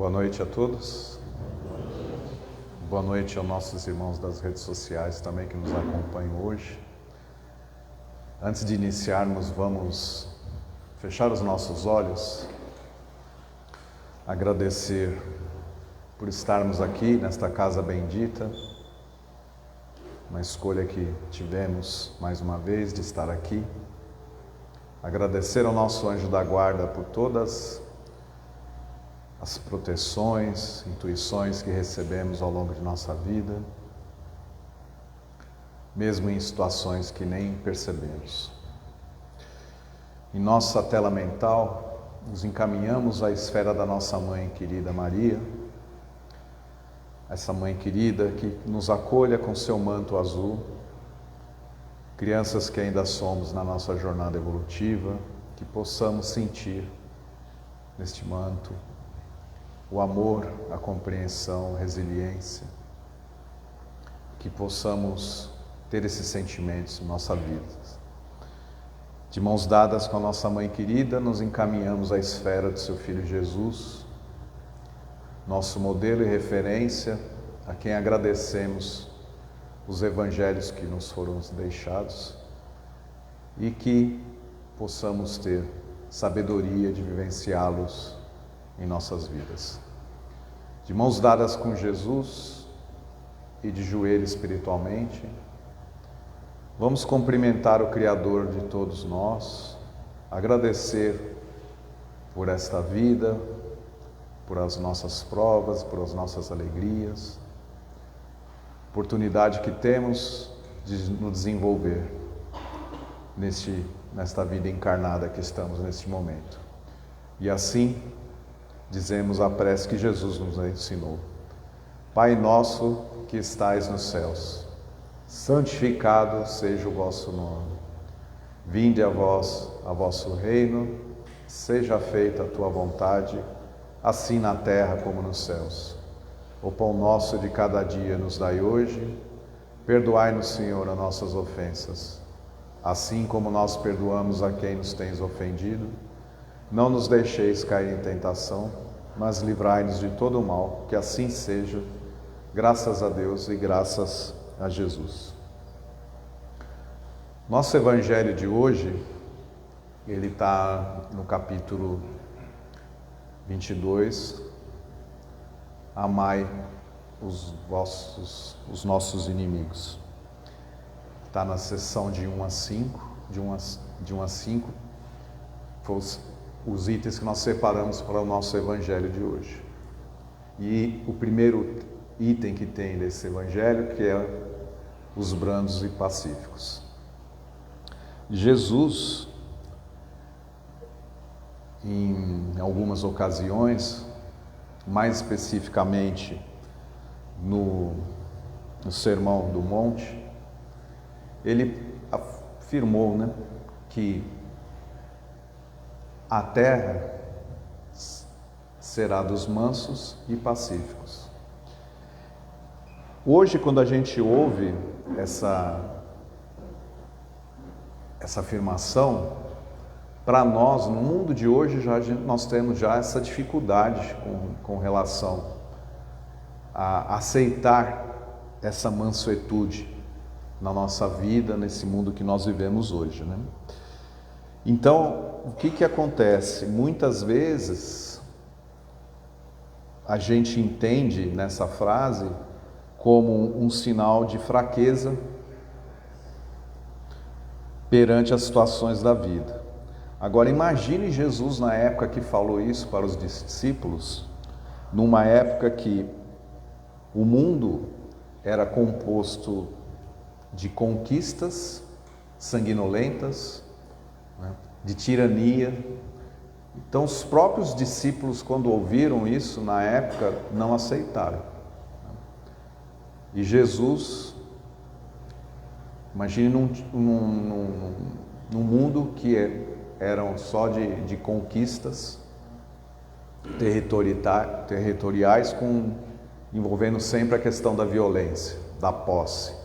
Boa noite a todos. Boa noite aos nossos irmãos das redes sociais também que nos acompanham hoje. Antes de iniciarmos, vamos fechar os nossos olhos, agradecer por estarmos aqui nesta casa bendita, uma escolha que tivemos mais uma vez de estar aqui. Agradecer ao nosso anjo da guarda por todas as proteções, intuições que recebemos ao longo de nossa vida, mesmo em situações que nem percebemos. Em nossa tela mental, nos encaminhamos à esfera da nossa Mãe querida Maria, essa Mãe querida que nos acolha com seu manto azul, crianças que ainda somos na nossa jornada evolutiva, que possamos sentir neste manto o amor, a compreensão, a resiliência, que possamos ter esses sentimentos em nossa vida. De mãos dadas com a nossa Mãe querida, nos encaminhamos à esfera do seu Filho Jesus, nosso modelo e referência, a quem agradecemos os evangelhos que nos foram deixados e que possamos ter sabedoria de vivenciá-los em nossas vidas. De mãos dadas com Jesus e de joelho espiritualmente, vamos cumprimentar o Criador de todos nós, agradecer por esta vida, por as nossas provas, por as nossas alegrias, oportunidade que temos de nos desenvolver nesta vida encarnada que estamos neste momento. E assim, dizemos a prece que Jesus nos ensinou. Pai nosso que estais nos céus, santificado seja o vosso nome. Vinde a vós a vosso reino, seja feita a tua vontade, assim na terra como nos céus. O pão nosso de cada dia nos dai hoje, perdoai-nos, Senhor, as nossas ofensas, assim como nós perdoamos a quem nos tens ofendido. Não nos deixeis cair em tentação, mas livrai-nos de todo o mal, que assim seja, graças a Deus e graças a Jesus. Nosso evangelho de hoje, ele está no capítulo 22, amai os nossos inimigos. Está na seção de 1 a 5, de 1 a 5, os itens que nós separamos para o nosso evangelho de hoje. E o primeiro item que tem desse evangelho, que é os brandos e pacíficos. Jesus, em algumas ocasiões, mais especificamente no Sermão do Monte, ele afirmou, que a terra será dos mansos e pacíficos. Hoje, quando a gente ouve essa afirmação, para nós, no mundo de hoje, nós temos já essa dificuldade com relação a aceitar essa mansuetude na nossa vida, nesse mundo que nós vivemos hoje, Então, o que acontece? Muitas vezes a gente entende nessa frase como um sinal de fraqueza perante as situações da vida. Agora, imagine Jesus na época que falou isso para os discípulos, numa época que o mundo era composto de conquistas sanguinolentas, de tirania. Então, os próprios discípulos, quando ouviram isso na época, não aceitaram. E Jesus, imagine num mundo que eram só de conquistas territoriais, envolvendo sempre a questão da violência, da posse.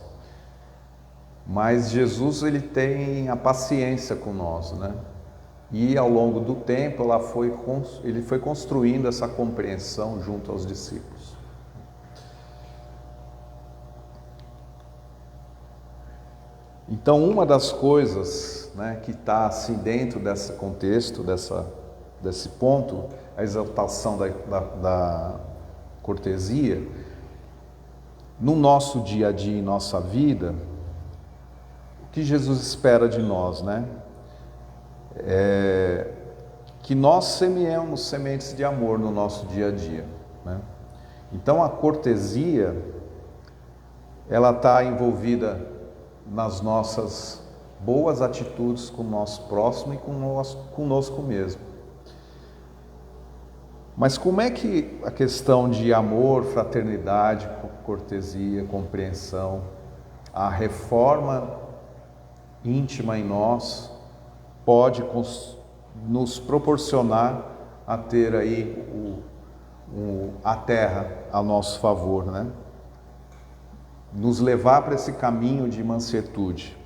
Mas Jesus, ele tem a paciência com nós, E ao longo do tempo ele foi construindo essa compreensão junto aos discípulos. Então, uma das coisas, né, que está assim dentro desse contexto, desse ponto, a exaltação da cortesia, no nosso dia a dia, em nossa vida, o que Jesus espera de nós, né? Que nós semeemos sementes de amor no nosso dia a dia, né? Então a cortesia, ela está envolvida nas nossas boas atitudes com o nosso próximo e conosco mesmo. Mas como é que a questão de amor, fraternidade, cortesia, compreensão, a reforma íntima em nós pode nos proporcionar a ter aí a terra a nosso favor, né? Nos levar para esse caminho de mansuetude.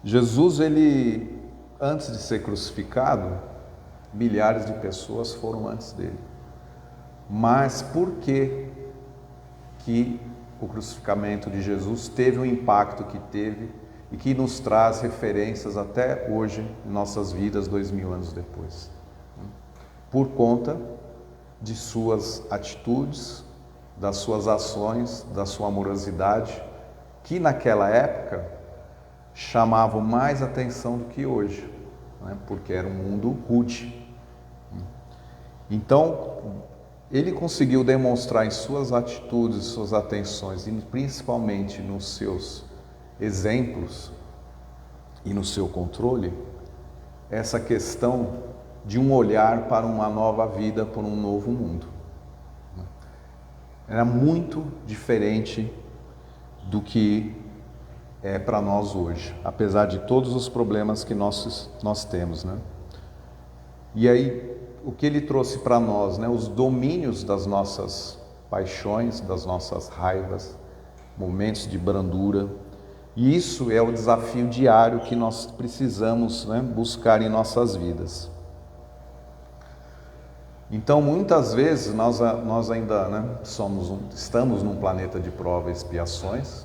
Jesus, ele, antes de ser crucificado, milhares de pessoas foram antes dele. Mas por que o crucificamento de Jesus teve o impacto que teve e que nos traz referências até hoje em nossas vidas, 2000 anos depois? Por conta de suas atitudes, das suas ações, da sua amorosidade, que naquela época chamavam mais atenção do que hoje, né? Porque era um mundo rude. Então, ele conseguiu demonstrar em suas atitudes, suas atenções, e principalmente nos seus exemplos e no seu controle, essa questão de um olhar para uma nova vida, para um novo mundo. Era muito diferente do que é para nós hoje, apesar de todos os problemas que nós temos, né? E aí, o que ele trouxe para nós, né? Os domínios das nossas paixões, das nossas raivas, momentos de brandura. E isso é o desafio diário que nós precisamos, né, buscar em nossas vidas. Então, muitas vezes, nós ainda, né, estamos num planeta de provas e expiações,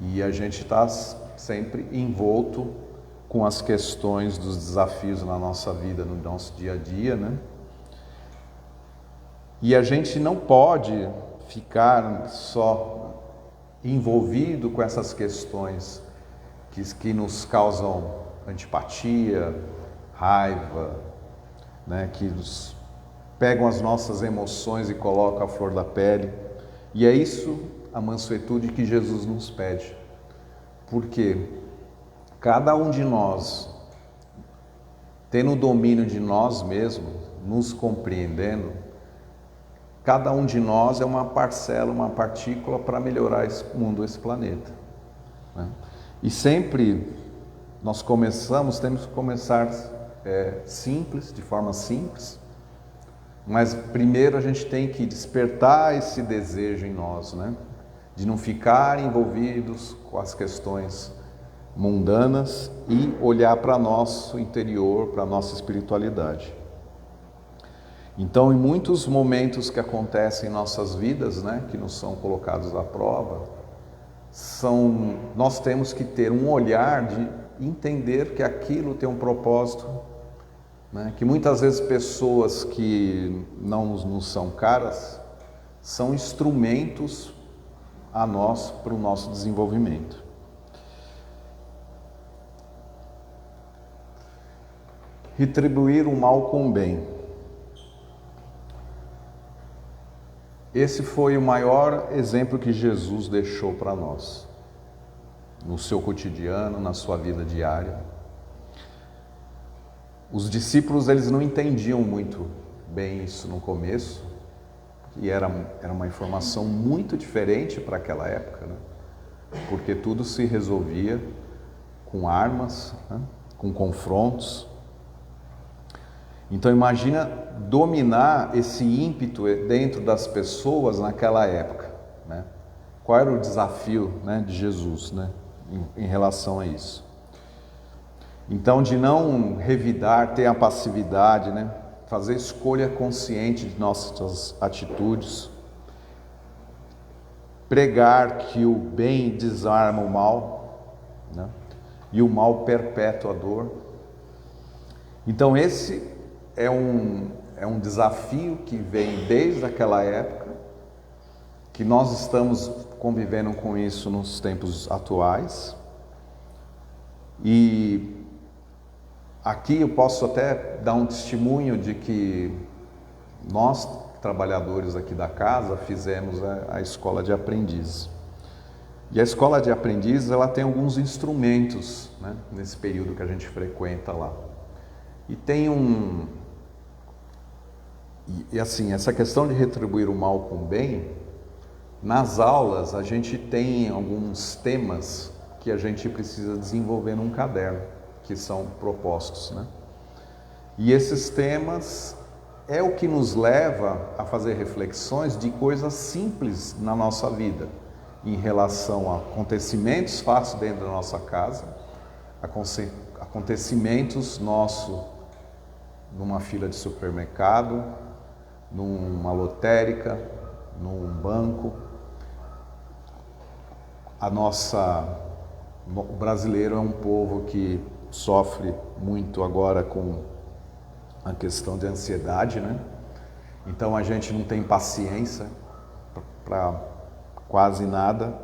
e a gente está sempre envolto com as questões dos desafios na nossa vida, no nosso dia a dia, né? E a gente não pode ficar só envolvido com essas questões que nos causam antipatia, raiva, né? Que nos pegam as nossas emoções e colocam à flor da pele. E é isso a mansuetude que Jesus nos pede. Porque cada um de nós, tendo o domínio de nós mesmos, nos compreendendo, cada um de nós é uma parcela, uma partícula para melhorar esse mundo, esse planeta, né? E sempre nós temos que começar simples, de forma simples, mas primeiro a gente tem que despertar esse desejo em nós, né? De não ficar envolvidos com as questões mundanas e olhar para nosso interior, para a nossa espiritualidade. Então, em muitos momentos que acontecem em nossas vidas, né, que nos são colocados à prova, nós temos que ter um olhar de entender que aquilo tem um propósito, né, que muitas vezes pessoas que não nos são caras são instrumentos a nós para o nosso desenvolvimento. Retribuir o mal com o bem. Esse foi o maior exemplo que Jesus deixou para nós, no seu cotidiano, na sua vida diária. Os discípulos, eles não entendiam muito bem isso no começo, e era uma informação muito diferente para aquela época, né? Porque tudo se resolvia com armas, né? Com confrontos. Então imagina dominar esse ímpeto dentro das pessoas naquela época, né? Qual era o desafio, né, de Jesus, né, em relação a isso? Então, de não revidar, ter a passividade, né? Fazer escolha consciente de nossas atitudes, pregar que o bem desarma o mal, né? E o mal perpetua a dor. Então esse é um desafio que vem desde aquela época, que nós estamos convivendo com isso nos tempos atuais. E aqui eu posso até dar um testemunho de que nós, trabalhadores aqui da casa, fizemos a escola de aprendizes. E a escola de aprendizes, ela tem alguns instrumentos, né, nesse período que a gente frequenta lá. E tem E assim, essa questão de retribuir o mal com o bem, nas aulas a gente tem alguns temas que a gente precisa desenvolver num caderno, que são propostos, né? E esses temas é o que nos leva a fazer reflexões de coisas simples na nossa vida, em relação a acontecimentos fatos dentro da nossa casa, acontecimentos nossos numa fila de supermercado, numa lotérica, num banco. O brasileiro é um povo que sofre muito agora com a questão de ansiedade, né? Então a gente não tem paciência para quase nada.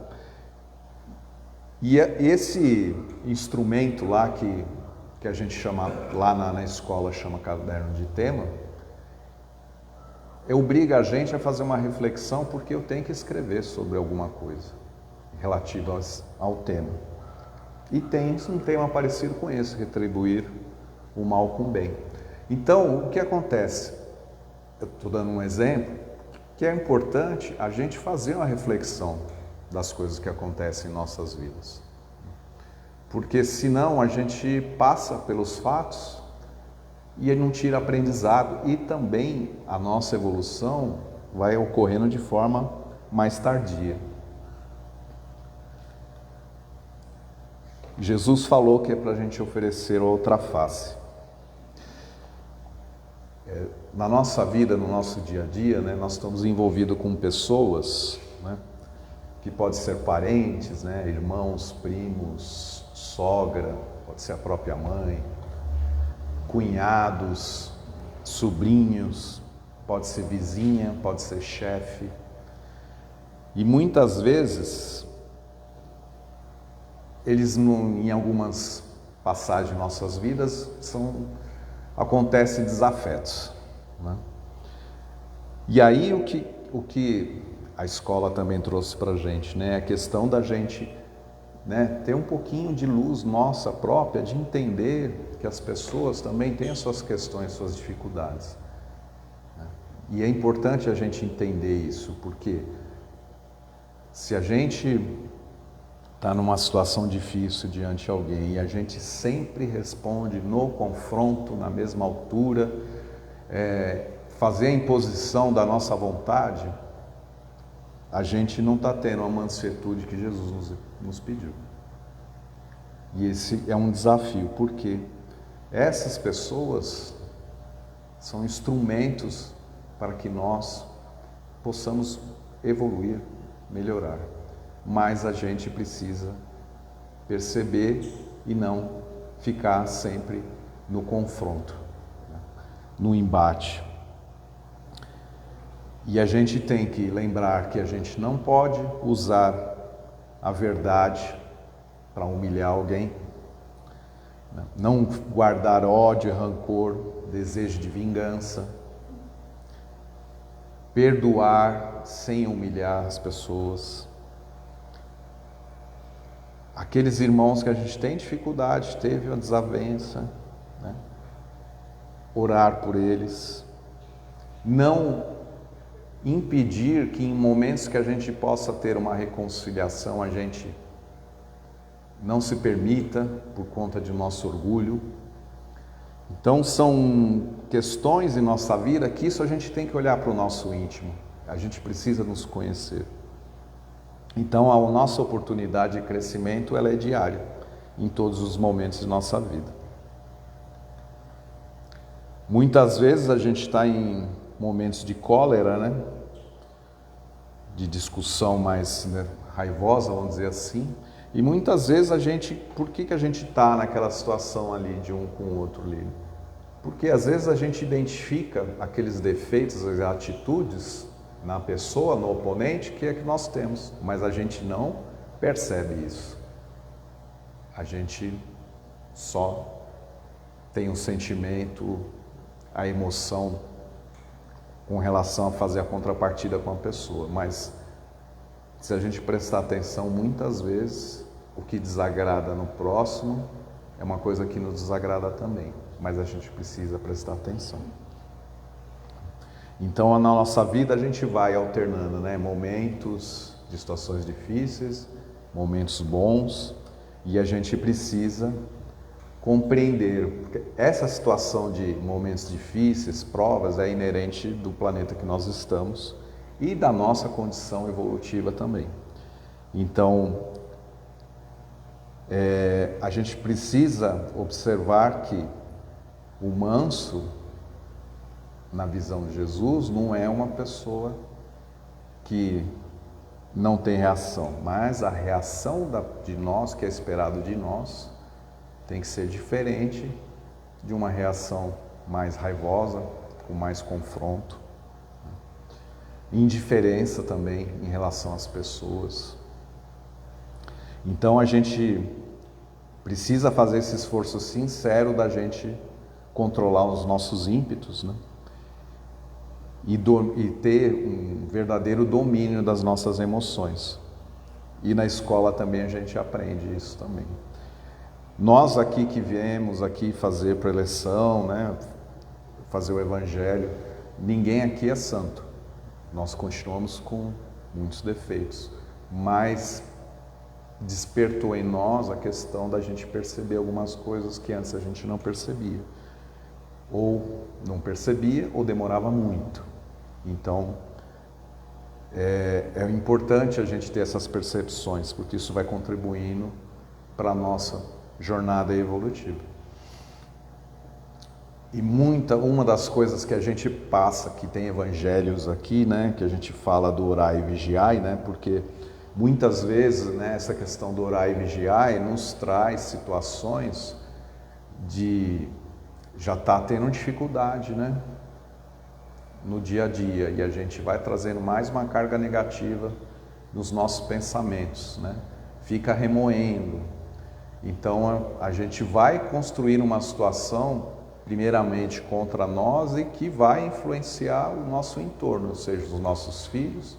E esse instrumento lá que a gente chama, lá na escola chama caderno de tema, obriga a gente a fazer uma reflexão, porque eu tenho que escrever sobre alguma coisa relativa ao tema. E tem um tema parecido com esse, retribuir o mal com o bem. Então, o que acontece? Eu estou dando um exemplo, que é importante a gente fazer uma reflexão das coisas que acontecem em nossas vidas. Porque senão a gente passa pelos fatos e não tira aprendizado, e também a nossa evolução vai ocorrendo de forma mais tardia. Jesus falou que é para a gente oferecer outra face. Na nossa vida, no nosso dia a dia, né, nós estamos envolvidos com pessoas, né, que podem ser parentes, né, irmãos, primos, sogra, pode ser a própria mãe, cunhados, sobrinhos, pode ser vizinha, pode ser chefe. E muitas vezes, eles em algumas passagens de nossas vidas, acontecem desafetos, né? E aí o que a escola também trouxe para a gente, né? A questão da gente, né, ter um pouquinho de luz nossa própria, de entender que as pessoas também têm as suas questões, suas dificuldades, né? E é importante a gente entender isso, porque se a gente está numa situação difícil diante de alguém e a gente sempre responde no confronto, na mesma altura, fazer a imposição da nossa vontade, a gente não está tendo a mansuetude que Jesus nos pediu. E esse é um desafio, porque essas pessoas são instrumentos para que nós possamos evoluir, melhorar. Mas a gente precisa perceber e não ficar sempre no confronto, né, no embate. E a gente tem que lembrar que a gente não pode usar a verdade para humilhar alguém, né? Não guardar ódio, rancor, desejo de vingança, perdoar sem humilhar as pessoas. Aqueles irmãos que a gente tem dificuldade, teve uma desavença, né? Orar por eles, não impedir que em momentos que a gente possa ter uma reconciliação, a gente não se permita por conta de nosso orgulho. Então são questões em nossa vida que isso a gente tem que olhar para o nosso íntimo, a gente precisa nos conhecer. Então a nossa oportunidade de crescimento, ela é diária, em todos os momentos de nossa vida. Muitas vezes a gente está em momentos de cólera, né? De discussão mais, né, raivosa, vamos dizer assim. E muitas vezes a gente, por que a gente está naquela situação ali de um com o outro ali? Porque às vezes a gente identifica aqueles defeitos, as atitudes na pessoa, no oponente, que é que nós temos, mas a gente não percebe isso. A gente só tem um sentimento, a emoção com relação a fazer a contrapartida com a pessoa, mas se a gente prestar atenção, muitas vezes o que desagrada no próximo é uma coisa que nos desagrada também, mas a gente precisa prestar atenção. Então, na nossa vida a gente vai alternando, né? Momentos de situações difíceis, momentos bons, e a gente precisa compreender, porque essa situação de momentos difíceis, provas, é inerente do planeta que nós estamos e da nossa condição evolutiva também. Então, a gente precisa observar que o manso, na visão de Jesus, não é uma pessoa que não tem reação, mas a reação de nós, que é esperado de nós, tem que ser diferente de uma reação mais raivosa, com mais confronto. Indiferença também em relação às pessoas. Então a gente precisa fazer esse esforço sincero da gente controlar os nossos ímpetos, né? E ter um verdadeiro domínio das nossas emoções. E na escola também a gente aprende isso também. Nós aqui que viemos aqui fazer preleção, né, fazer o evangelho, ninguém aqui é santo. Nós continuamos com muitos defeitos, mas despertou em nós a questão da gente perceber algumas coisas que antes a gente não percebia. Ou não percebia ou demorava muito. Então, é importante a gente ter essas percepções, porque isso vai contribuindo para a nossa jornada evolutiva. E uma das coisas que a gente passa, que tem evangelhos aqui, né, que a gente fala do orar e vigiar, né, porque muitas vezes, né, essa questão do orar e vigiar nos traz situações de já estar tendo dificuldade, né, no dia a dia, e a gente vai trazendo mais uma carga negativa nos nossos pensamentos, né, fica remoendo. Então a gente vai construir uma situação primeiramente contra nós e que vai influenciar o nosso entorno, ou seja, os nossos filhos,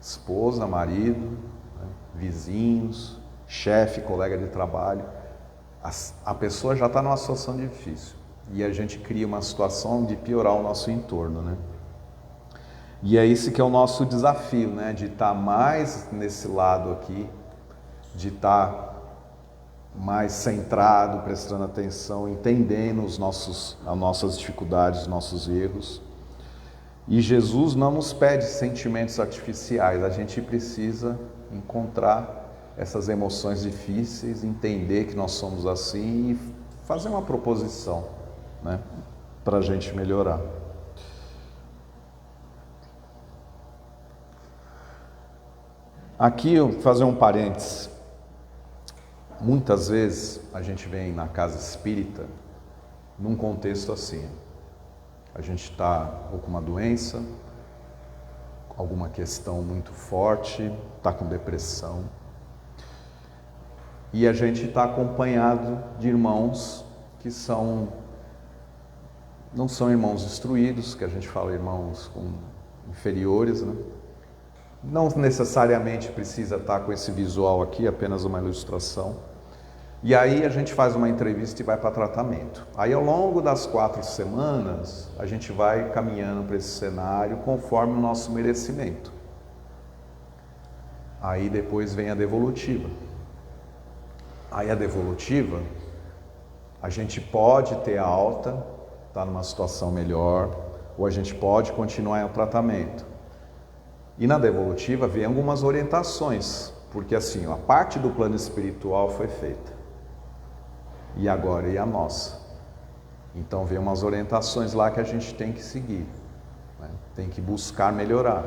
esposa, marido, né, vizinhos, chefe, colega de trabalho. A pessoa já está numa situação difícil e a gente cria uma situação de piorar o nosso entorno, né? E é esse que é o nosso desafio, né? De estar mais nesse lado aqui, de estar mais centrado, prestando atenção, entendendo as nossas dificuldades, os nossos erros. E Jesus não nos pede sentimentos artificiais, a gente precisa encontrar essas emoções difíceis, entender que nós somos assim e fazer uma proposição, né, para a gente melhorar. Aqui eu vou fazer um parênteses. Muitas vezes a gente vem na casa espírita num contexto assim. A gente está ou com uma doença, alguma questão muito forte, está com depressão. E a gente está acompanhado de irmãos que não são irmãos instruídos, que a gente fala irmãos inferiores, né? Não necessariamente precisa estar com esse visual aqui, apenas uma ilustração. E aí a gente faz uma entrevista e vai para tratamento. Aí ao longo das 4 semanas, a gente vai caminhando para esse cenário conforme o nosso merecimento. Aí depois vem a devolutiva. Aí a devolutiva, a gente pode ter alta, estar numa situação melhor, ou a gente pode continuar o tratamento. E na devolutiva vem algumas orientações, porque assim, a parte do plano espiritual foi feita. E agora, e a nossa? Então vem umas orientações lá que a gente tem que seguir, né? Tem que buscar melhorar.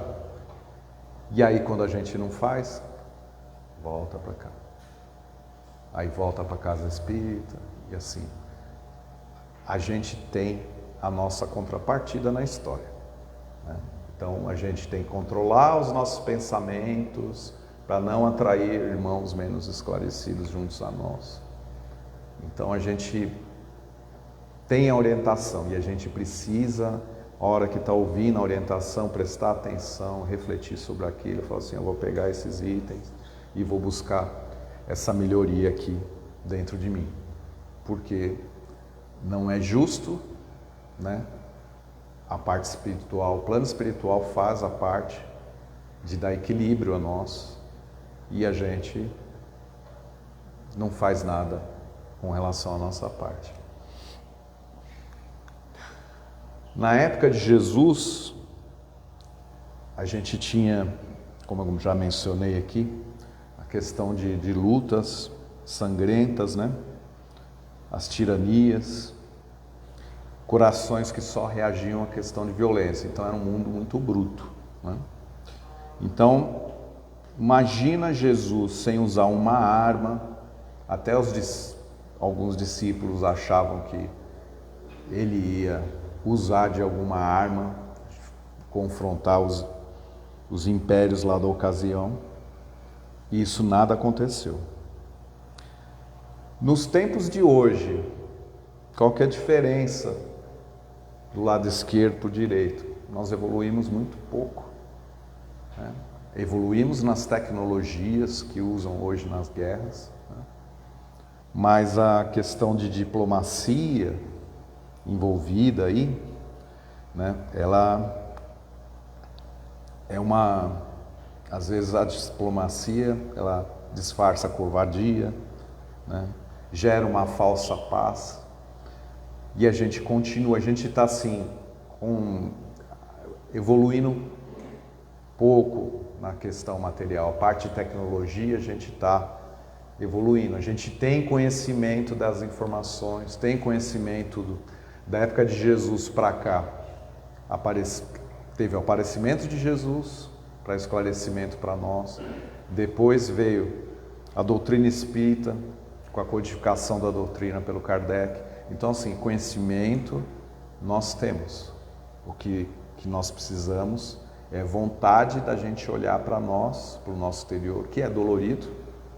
E aí quando a gente não faz, volta para cá. Aí volta para a casa espírita e assim. A gente tem a nossa contrapartida na história, né? Então a gente tem que controlar os nossos pensamentos para não atrair irmãos menos esclarecidos juntos a nós. Então a gente tem a orientação e a gente precisa, a hora que está ouvindo a orientação, prestar atenção, refletir sobre aquilo, falar assim, eu vou pegar esses itens e vou buscar essa melhoria aqui dentro de mim. Porque não é justo, né? A parte espiritual, o plano espiritual faz a parte de dar equilíbrio a nós e a gente não faz nada com relação à nossa parte. Na época de Jesus, a gente tinha, como eu já mencionei aqui, a questão de lutas sangrentas, né? As tiranias, corações que só reagiam à questão de violência. Então era um mundo muito bruto, né? Então, imagina Jesus sem usar uma arma. Até alguns discípulos achavam que ele ia usar de alguma arma, confrontar os impérios lá da ocasião. E isso nada aconteceu. Nos tempos de hoje, qual que é a diferença do lado esquerdo para o direito? Nós evoluímos muito pouco, né? Evoluímos nas tecnologias que usam hoje nas guerras, né? Mas a questão de diplomacia envolvida aí, né? Ela é às vezes a diplomacia, ela disfarça a covardia, né? Gera uma falsa paz. E a gente continua, a gente está assim, evoluindo pouco na questão material. A parte de tecnologia a gente está evoluindo, a gente tem conhecimento das informações, tem conhecimento da época de Jesus para cá. Teve o aparecimento de Jesus para esclarecimento para nós, depois veio a doutrina espírita com a codificação da doutrina pelo Kardec. Então, assim, conhecimento nós temos. O que nós precisamos é vontade da gente olhar para nós, para o nosso exterior, que é dolorido,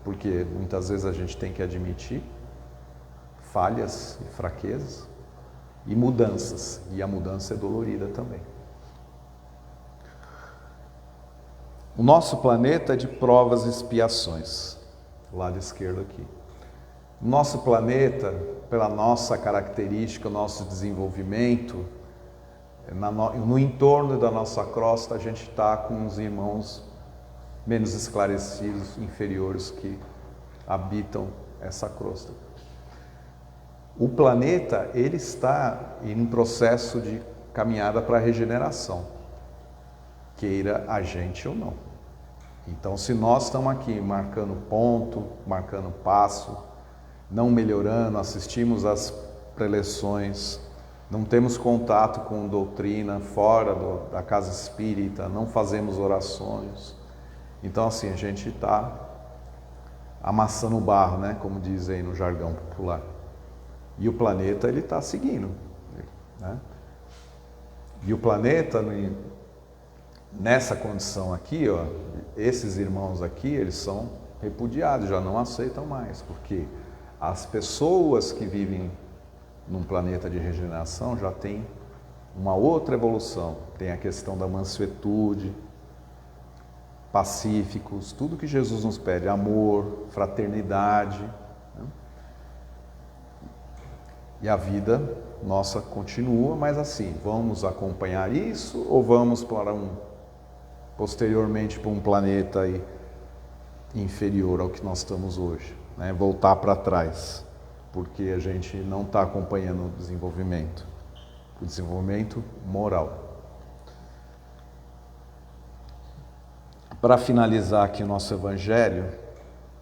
porque muitas vezes a gente tem que admitir falhas e fraquezas e mudanças, e a mudança é dolorida também. O nosso planeta é de provas e expiações, do lado esquerdo aqui. Nosso planeta, pela nossa característica, o nosso desenvolvimento, no entorno da nossa crosta, a gente está com os irmãos menos esclarecidos, inferiores, que habitam essa crosta. O planeta, ele está em processo de caminhada para a regeneração, queira a gente ou não. Então, se nós estamos aqui marcando ponto, marcando passo, não melhorando, assistimos às preleções, não temos contato com doutrina fora da casa espírita, não fazemos orações. Então, assim, a gente está amassando o barro, né? Como dizem no jargão popular. E o planeta, ele está seguindo, né? E o planeta, nessa condição aqui, ó, esses irmãos aqui, eles são repudiados, já não aceitam mais, porque as pessoas que vivem num planeta de regeneração já têm uma outra evolução. Tem a questão da mansuetude, pacíficos, tudo que Jesus nos pede, amor, fraternidade, né? E a vida nossa continua, mas assim, vamos acompanhar isso ou vamos posteriormente para um planeta aí inferior ao que nós estamos hoje, né? Voltar para trás, porque a gente não está acompanhando o desenvolvimento moral. Para finalizar aqui o nosso evangelho,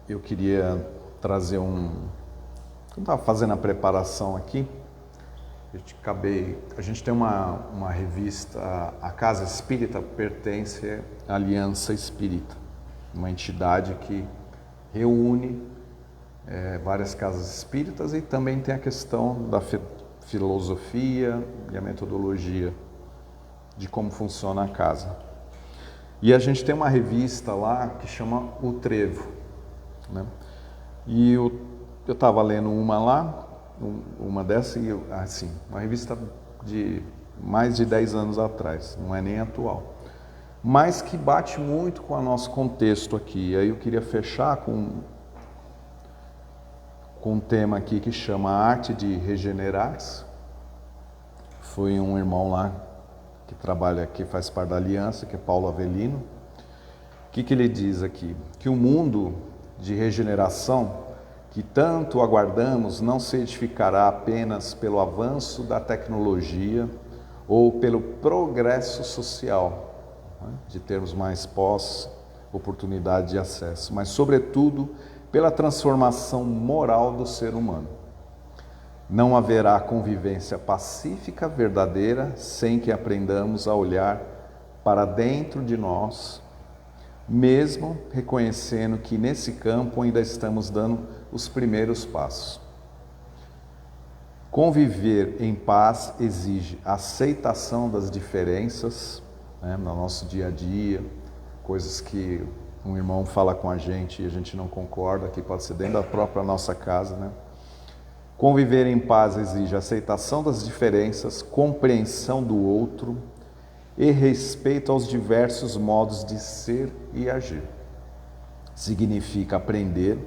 eu queria trazer eu estava fazendo a preparação aqui, A gente tem uma revista, a Casa Espírita pertence à Aliança Espírita, uma entidade que reúne várias casas espíritas e também tem a questão da filosofia e a metodologia de como funciona a casa. E a gente tem uma revista lá que chama O Trevo, né? E eu estava lendo uma dessa, e assim, uma revista de mais de 10 anos atrás, não é nem atual, mas que bate muito com o nosso contexto aqui. Aí eu queria fechar com um tema aqui que chama A Arte de Regenerar-se. Foi um irmão lá que trabalha aqui, faz parte da Aliança, que é Paulo Avelino. O que ele diz aqui? Que o mundo de regeneração que tanto aguardamos não se edificará apenas pelo avanço da tecnologia ou pelo progresso social, né, de termos mais posse, oportunidade de acesso, mas sobretudo pela transformação moral do ser humano. Não haverá convivência pacífica verdadeira sem que aprendamos a olhar para dentro de nós, mesmo reconhecendo que nesse campo ainda estamos dando os primeiros passos. Conviver em paz exige aceitação das diferenças, né, no nosso dia a dia, coisas que um irmão fala com a gente e a gente não concorda, que pode ser dentro da própria nossa casa, né? Conviver em paz exige aceitação das diferenças, compreensão do outro e respeito aos diversos modos de ser e agir. Significa aprender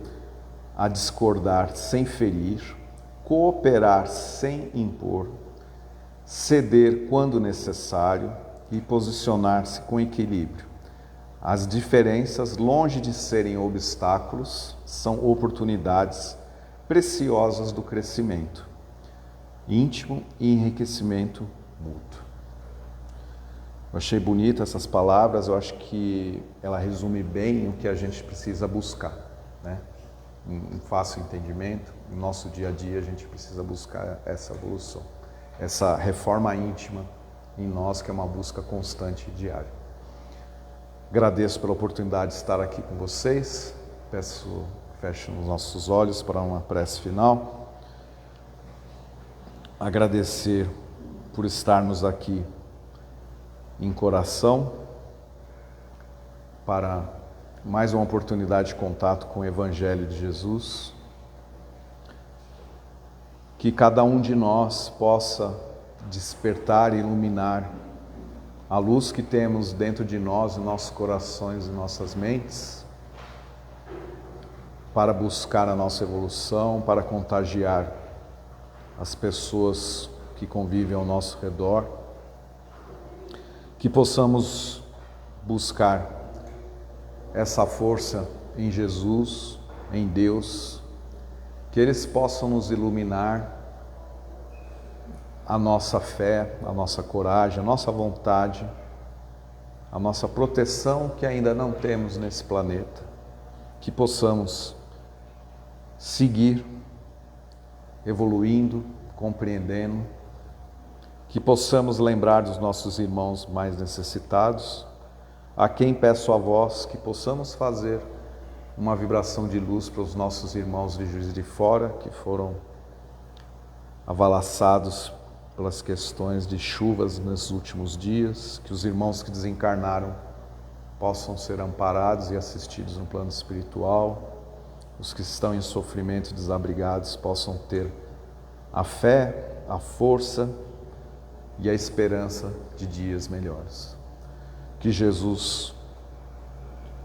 a discordar sem ferir, cooperar sem impor, ceder quando necessário e posicionar-se com equilíbrio. As diferenças, longe de serem obstáculos, são oportunidades preciosas do crescimento íntimo e enriquecimento mútuo. Eu achei bonita essas palavras, eu acho que ela resume bem o que a gente precisa buscar, né? Um fácil entendimento, no nosso dia a dia a gente precisa buscar essa evolução, essa reforma íntima em nós, que é uma busca constante e diária. Agradeço pela oportunidade de estar aqui com vocês, peço que fechem os nossos olhos para uma prece final. Agradecer por estarmos aqui em coração para mais uma oportunidade de contato com o Evangelho de Jesus. Que cada um de nós possa despertar e iluminar a luz que temos dentro de nós, em nossos corações e nossas mentes, para buscar a nossa evolução, para contagiar as pessoas que convivem ao nosso redor. Que possamos buscar essa força em Jesus, em Deus, que eles possam nos iluminar a nossa fé, a nossa coragem, a nossa vontade, a nossa proteção que ainda não temos nesse planeta, que possamos seguir evoluindo, compreendendo, que possamos lembrar dos nossos irmãos mais necessitados, a quem peço a vós que possamos fazer uma vibração de luz para os nossos irmãos de Juiz de Fora, que foram avalaçados pelas questões de chuvas nos últimos dias, que os irmãos que desencarnaram possam ser amparados e assistidos no plano espiritual, os que estão em sofrimento e desabrigados possam ter a fé, a força e a esperança de dias melhores. Que Jesus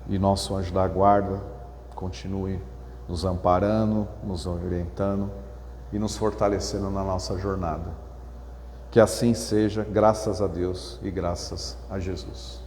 e nosso anjo da guarda continue nos amparando, nos orientando e nos fortalecendo na nossa jornada. Que assim seja, graças a Deus e graças a Jesus.